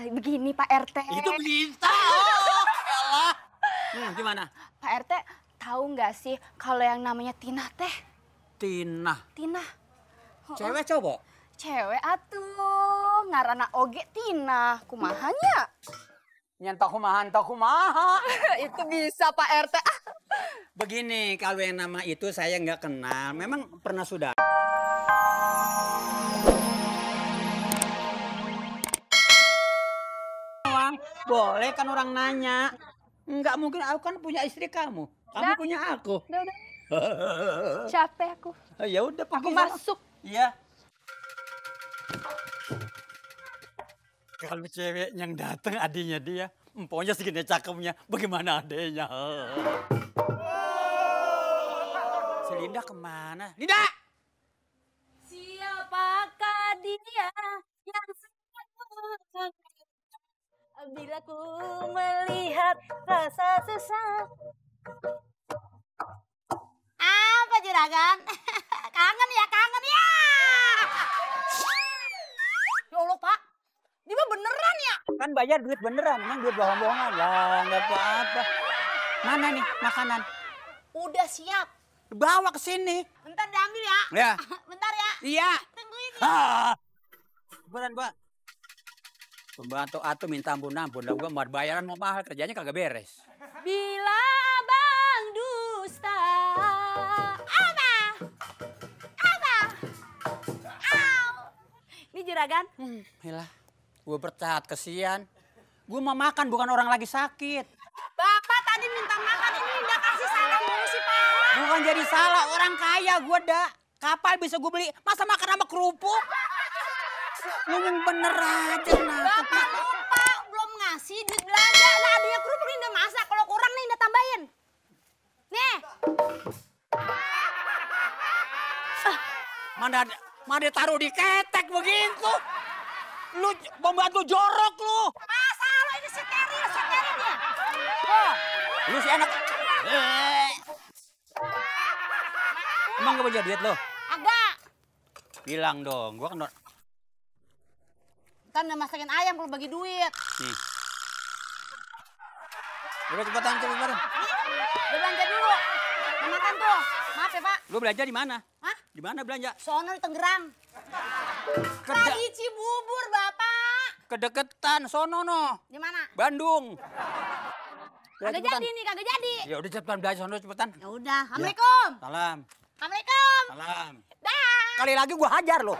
Begini Pak RT. Itu berita. Oh, elah. Gimana? Pak RT tahu nggak sih kalau yang namanya Tina teh? Tina. Tina. Cewek cowok? Cewek atuh, ngaranna oge Tina. Kumahanya? Nyentak kumaha. Itu bisa Pak RT. Begini, kalau yang nama itu saya nggak kenal. Memang pernah sudah. Boleh kan orang nanya. Nggak mungkin, aku kan punya istri kamu. Kamu punya aku. Udah. Capek aku. Ya udah, Aku masuk. Iya. Kalau cewek yang datang adiknya dia, emponya segini cakepnya, bagaimana adeknya? Si Linda kemana? Linda! Siapakah dia yang bila ku melihat rasa sesat? Apa juragan? Kangen ya? Ya Allah Pak, dia mah beneran ya? Kan bayar duit beneran, emang duit bohong-bohongan lah, nggak apa-apa. Mana nih makanan? Udah siap. Bawa ke sini. Bentar diambil ya. Ya. Bentar ya. Iya. Tungguin. Beneran, Mbak. Pembantu atuh minta ampun-ampun, lah gua mau bayaran mau mahal, kerjanya kagak beres. Bila abang dusta. Apa? Au. Ini juragan. Hilah, gua bercat kesian. Gua mau makan, bukan orang lagi sakit. Bapak tadi minta makan, ini udah kasih salam dulu sih Pak. Bukan jadi salah, orang kaya gua dah. Kapal bisa gua beli, masa makan sama kerupuk? Ngomong bener aja, kenapa? Bapak lupa, belum ngasih duit belanja. Lah adanya kerupuk ini udah masak, kalau kurang nih udah tambahin. Nih. Mana taruh di ketek begitu? Lu pembantu jorok lu. Masa lo ini steril ya? Wah, lu si anak. Emang gak punya duit lo? Agak. Bilang dong, gua kan. Kan udah masakin ayam kalau bagi duit. Nih. Udah cepetan. Nih, udah belanja dulu. Mau makan tuh. Maaf ya Pak. Lu belanja di mana? Hah? Di mana belanja? Sono di Tangerang. Lagi Cibubur Bapak. Kedeketan sono no. Di mana? Bandung. Kagak jadi nih, kagak jadi. Ya udah cepetan belanja sono cepetan. Ya udah. Assalamualaikum. Salam. Assalamualaikum. Salam. Dah. Kali lagi gua hajar lo.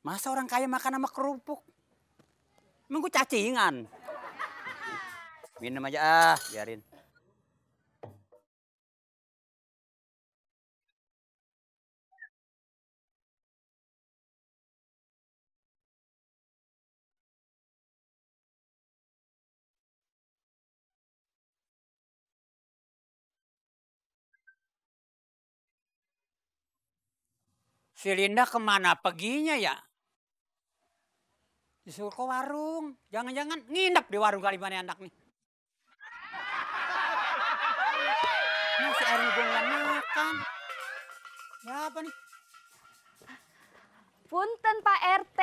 Masa orang kaya makan sama kerupuk? Emang gue cacingan. Minum aja biarin. Si Linda kemana peginya ya? Disuruh ke warung. Jangan-jangan nginep di warung kali mana anak nih. Nasi air gue nggak makan. Ya apa nih? Punten Pak RT.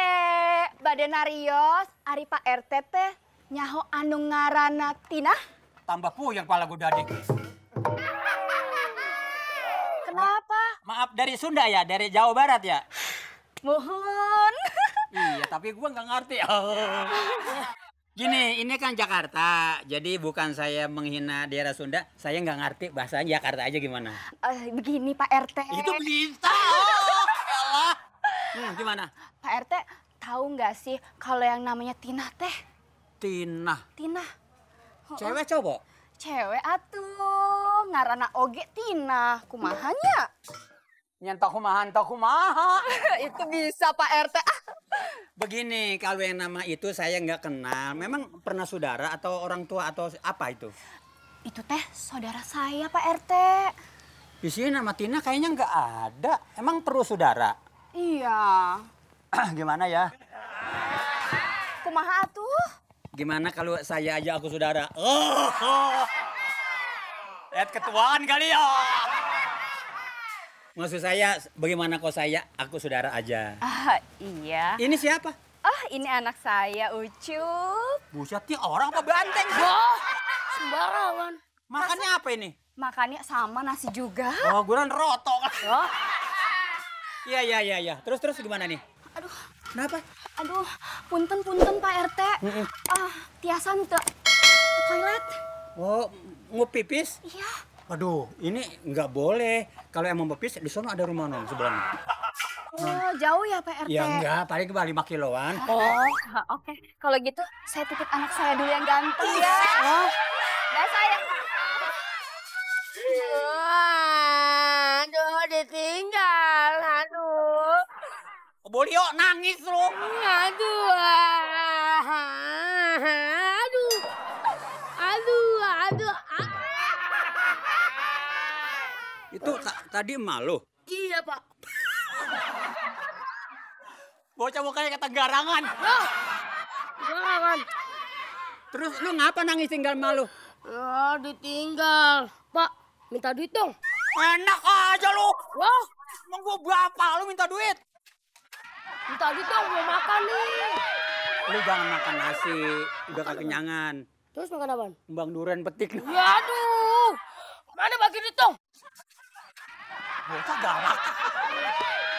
Badenarios, ari Pak RT teh nyaho anu ngaranna Tina. Tambah puyeng kepala gue dadik. Kenapa? Maaf, dari Sunda ya? Dari Jawa Barat ya? Mohon. Iya, tapi gue nggak ngerti. Gini, ini kan Jakarta. Jadi bukan saya menghina daerah Sunda. Saya nggak ngerti bahasa Jakarta aja gimana. Begini Pak RT. Itu berita. Oh, elah. Gimana? Pak RT tahu nggak sih kalau yang namanya Tina teh? Tina. Tina. Cewek cowok? Cewek atuh, ngaranna oge Tina. Kumahanya? Nyentak kumaha. Itu bisa Pak RT. Begini, kalau yang nama itu saya nggak kenal. Memang pernah saudara atau orang tua atau apa itu? Itu teh saudara saya Pak RT. Di sini nama Tina kayaknya nggak ada. Emang perlu saudara? Iya. Gimana ya? Kumaha atuh? Gimana kalau saya aja aku saudara? Oh. Lihat ketuaan kali ya. Maksud saya, bagaimana kok saya? Aku saudara aja. Iya. Ini siapa? Oh, ini anak saya, Ucup. Buset, ini orang apa banteng? Wah, sembarangan. Makannya apa ini? Makannya sama nasi juga. Oh, gue roto. Oh, Iya. Terus gimana nih? aduh, Kenapa? aduh, punten Pak RT. Tiasan ke toilet. Oh, mau pipis? Iya. Aduh, ini nggak boleh. Kalau emang mau pipis, di sana ada rumah non sebelahnya. Oh, jauh ya Pak RT? Ya enggak, paling ke 5 kiloan. Oh, oke. Kalau gitu, saya titip anak saya dulu yang ganteng ya. Oh. Dah sayang. Aduh, ditinggal. Aduh. Bolio nangis lu. Aduh. Aduh. Itu tadi emak lu. Iya, Pak. Bocah mukanya kata garangan. Jangan. Terus lu ngapa nangis tinggal malu? Ya, ditinggal. Pak, minta duit dong. Enak aja lu. Wah, Emang gua berapa lu minta duit? minta duit dong, mau makan nih. Lu jangan makan nasi, udah kekenyangan. Terus makan apaan? Bang Duren petik. Ya aduh, mana bagi duit dong? Bocah galak.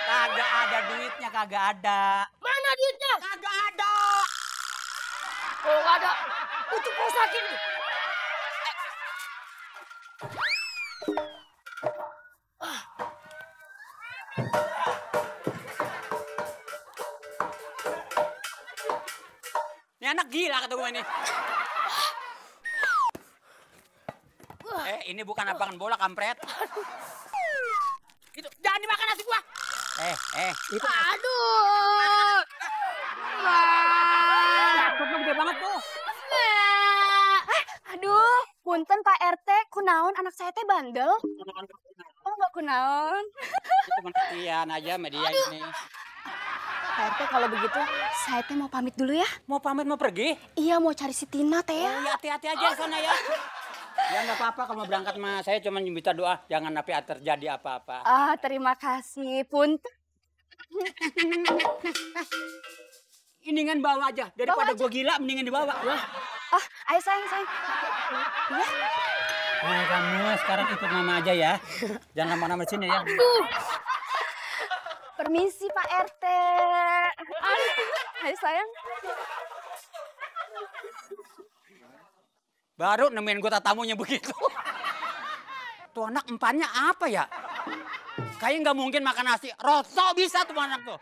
Kagak ada duitnya, kagak ada. Mana duitnya? Kagak ada. Kalau nggak ada, Ucup rusakin nih. Ini anak gila kata gue ini. Ini bukan lapangan bola, kampret. Itu, jangan dimakan nasi gua. Itu. Aduh. Takutnya gede banget tuh. Aduh, punten Pak RT, kunaon anak saya teh bandel. Oh, enggak kunaon. Itu pengertian aja media ini. Pak RT kalau begitu, saya teh mau pamit dulu ya. Mau pamit mau pergi? Iya, mau cari si Tina teh ya. Ya hati-hati aja di sana ya. Ya nggak apa-apa kalau mau berangkat mah saya cuma minta doa jangan sampai terjadi apa-apa. Terima kasih, punten. Mendingan bawa aja daripada Bawa aja. gue gila mendingan dibawa ya. Ayo sayang. Iya. Kamu sekarang ikut mama aja ya. Jangan lama-lama di sini ya. Permisi Pak RT. Ayo sayang. Baru nemuin gue tamunya begitu. Tuh anak empannya apa ya? Kayaknya nggak mungkin makan nasi. Roto bisa tuh anak tuh.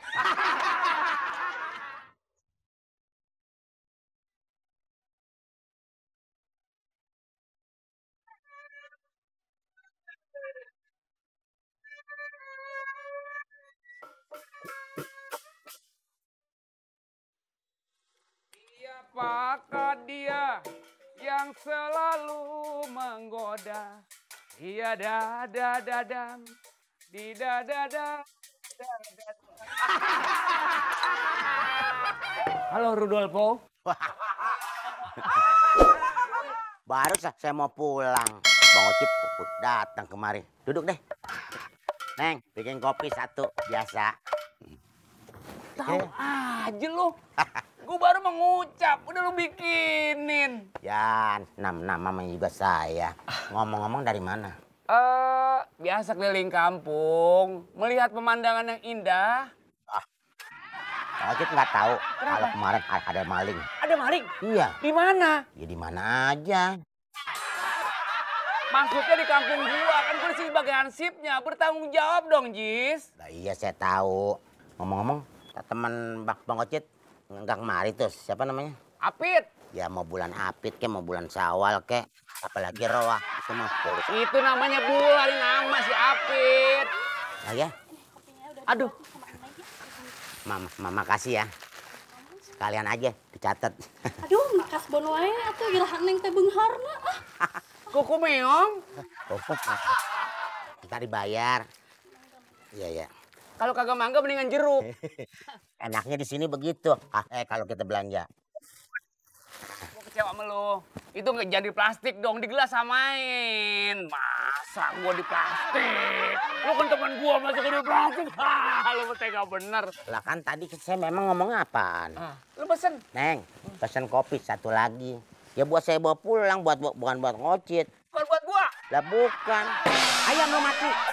Siapakah dia yang selalu menggoda? Dia dadadadam, di dadada. Halo Rudolfo. Baru saya mau pulang. Bang Ocit datang kemari. Duduk deh. Neng, bikin kopi satu, biasa. Tahu aja lo. Gue baru mengucap, udah lu bikinin. Ya, nama juga saya. Ngomong-ngomong dari mana? Biasa keliling kampung, melihat pemandangan yang indah. Bang Ocit nggak tahu kalau kemarin ada maling. Ada maling? Iya. Di mana? Ya di mana aja. Maksudnya di kampung gua, kan gua sebagai hansipnya, bertanggung jawab dong, Jis. Lah iya saya tahu. Ngomong-ngomong, teman Bang Ocit nggak kemari tuh. Siapa namanya? Apit. Ya mau bulan Apit ke, mau bulan Syawal ke, apalagi Roah. Itu mah boleh. Itu namanya bulan, nama si Apit. Nah ya. Aduh. Mama kasih ya. Sekalian aja dicatat. Aduh, makas bono wae atuh irahan neng teh beungharna. Kuku meong. Kita dibayar. Iya. Kalau kagak mangga mendingan jeruk. Enaknya di sini begitu. Kalau kita belanja. Gua kecewa sama lu. Itu nggak jadi plastik dong, di gelas samain. Mas. Masa gua di plastik? Lu kan teman gua masuk di plastik. Lu tega bener. Lah kan tadi saya memang ngomong apaan? Lu pesen. Neng, pesen kopi satu lagi. Ya buat saya bawa pulang, bukan buat ngocit. Buat gua. Lah bukan. Ayam lo mati.